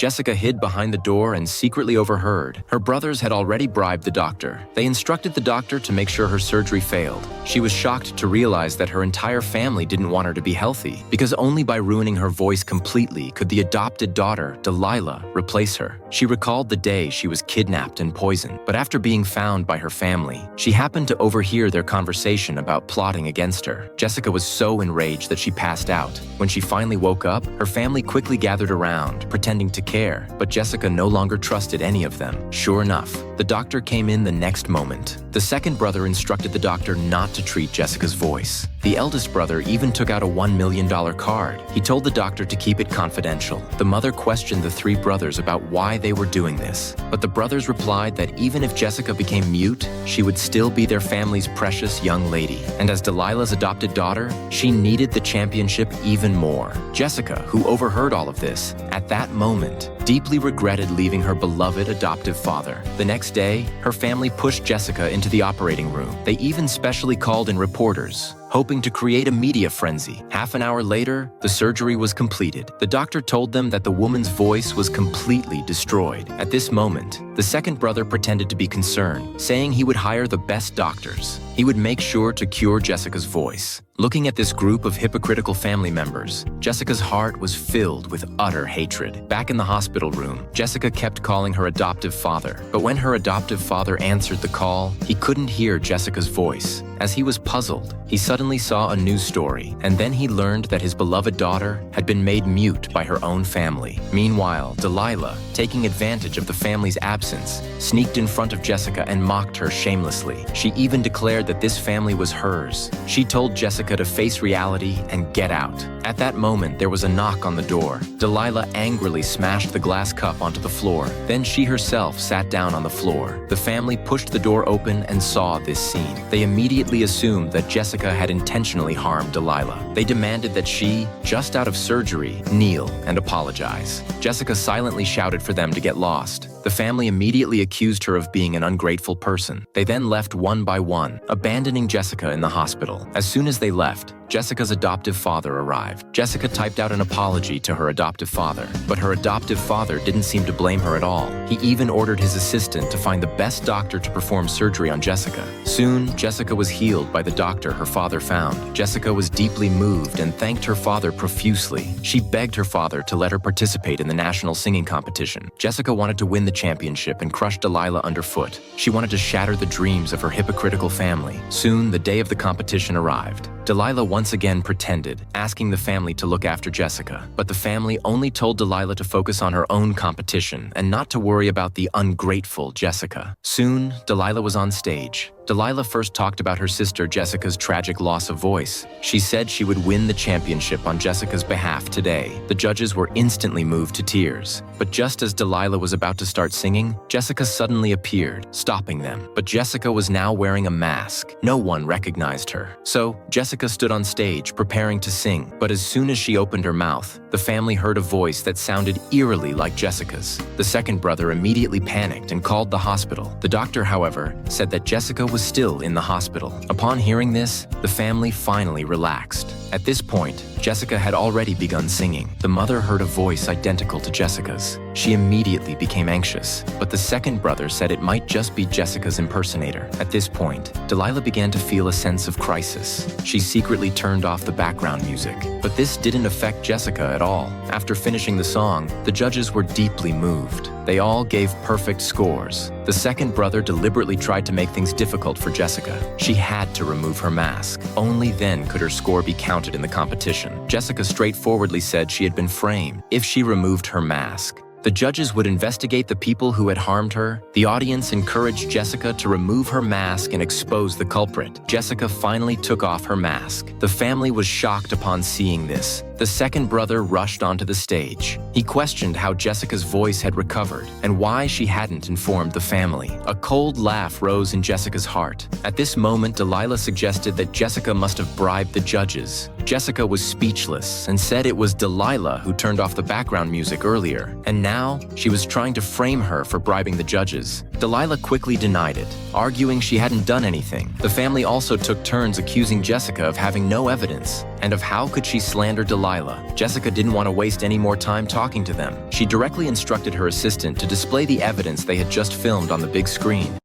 Jessica hid behind the door and secretly overheard. Her brothers had already bribed the doctor. They instructed the doctor to make sure her surgery failed. She was shocked to realize that her entire family didn't want her to be healthy, because only by ruining her voice completely could the adopted daughter, Delilah, replace her. She recalled the day she was kidnapped and poisoned, but after being found by her family, she happened to overhear their conversation about plotting against her. Jessica was so enraged that she passed out. When she finally woke up, her family quickly gathered around, pretending to care, but Jessica no longer trusted any of them. Sure enough, the doctor came in the next moment. The second brother instructed the doctor not to treat Jessica's voice. The eldest brother even took out a $1 million card. He told the doctor to keep it confidential. The mother questioned the three brothers about why they were doing this, but the brothers replied that even if Jessica became mute, she would still be their family's precious young lady. And as Delilah's adopted daughter, she needed the championship even more. Jessica, who overheard all of this, at that moment, deeply regretted leaving her beloved adoptive father. The next day, her family pushed Jessica into the operating room. They even specially called in reporters, hoping to create a media frenzy. Half an hour later, the surgery was completed. The doctor told them that the woman's voice was completely destroyed. At this moment, the second brother pretended to be concerned, saying he would hire the best doctors. He would make sure to cure Jessica's voice. Looking at this group of hypocritical family members, Jessica's heart was filled with utter hatred. Back in the hospital room, Jessica kept calling her adoptive father, but when her adoptive father answered the call, he couldn't hear Jessica's voice. As he was puzzled, he suddenly saw a news story, and then he learned that his beloved daughter had been made mute by her own family. Meanwhile, Delilah, taking advantage of the family's absence, sneaked in front of Jessica and mocked her shamelessly. She even declared that this family was hers. She told Jessica to face reality and get out. At that moment, there was a knock on the door. Delilah angrily smashed the glass cup onto the floor. Then she herself sat down on the floor. The family pushed the door open and saw this scene. They immediately assumed that Jessica had intentionally harmed Delilah. They demanded that she, just out of surgery, kneel and apologize. Jessica silently shouted for them to get lost. The family immediately accused her of being an ungrateful person. They then left one by one, abandoning Jessica in the hospital. As soon as they left, Jessica's adoptive father arrived. Jessica typed out an apology to her adoptive father, but her adoptive father didn't seem to blame her at all. He even ordered his assistant to find the best doctor to perform surgery on Jessica. Soon, Jessica was healed by the doctor her father found. Jessica was deeply moved and thanked her father profusely. She begged her father to let her participate in the national singing competition. Jessica wanted to win the championship and crush Delilah underfoot. She wanted to shatter the dreams of her hypocritical family. Soon, the day of the competition arrived. Delilah once again pretended, asking the family to look after Jessica. But the family only told Delilah to focus on her own competition and not to worry about the ungrateful Jessica. Soon, Delilah was on stage. Delilah first talked about her sister Jessica's tragic loss of voice. She said she would win the championship on Jessica's behalf today. The judges were instantly moved to tears. But just as Delilah was about to start singing, Jessica suddenly appeared, stopping them. But Jessica was now wearing a mask. No one recognized her. So, Jessica stood on stage, preparing to sing. But as soon as she opened her mouth, the family heard a voice that sounded eerily like Jessica's. The second brother immediately panicked and called the hospital. The doctor, however, said that Jessica was still in the hospital. Upon hearing this, the family finally relaxed. At this point, Jessica had already begun singing. The mother heard a voice identical to Jessica's. She immediately became anxious, but the second brother said it might just be Jessica's impersonator. At this point, Delilah began to feel a sense of crisis. She secretly turned off the background music, but this didn't affect Jessica at all. After finishing the song, the judges were deeply moved. They all gave perfect scores. The second brother deliberately tried to make things difficult for Jessica. She had to remove her mask. Only then could her score be counted in the competition. Jessica straightforwardly said she had been framed if she removed her mask. The judges would investigate the people who had harmed her. The audience encouraged Jessica to remove her mask and expose the culprit. Jessica finally took off her mask. The family was shocked upon seeing this. The second brother rushed onto the stage. He questioned how Jessica's voice had recovered and why she hadn't informed the family. A cold laugh rose in Jessica's heart. At this moment, Delilah suggested that Jessica must have bribed the judges. Jessica was speechless and said it was Delilah who turned off the background music earlier, and now she was trying to frame her for bribing the judges. Delilah quickly denied it, arguing she hadn't done anything. The family also took turns accusing Jessica of having no evidence. and of how could she slander Delilah. Jessica didn't want to waste any more time talking to them. She directly instructed her assistant to display the evidence they had just filmed on the big screen.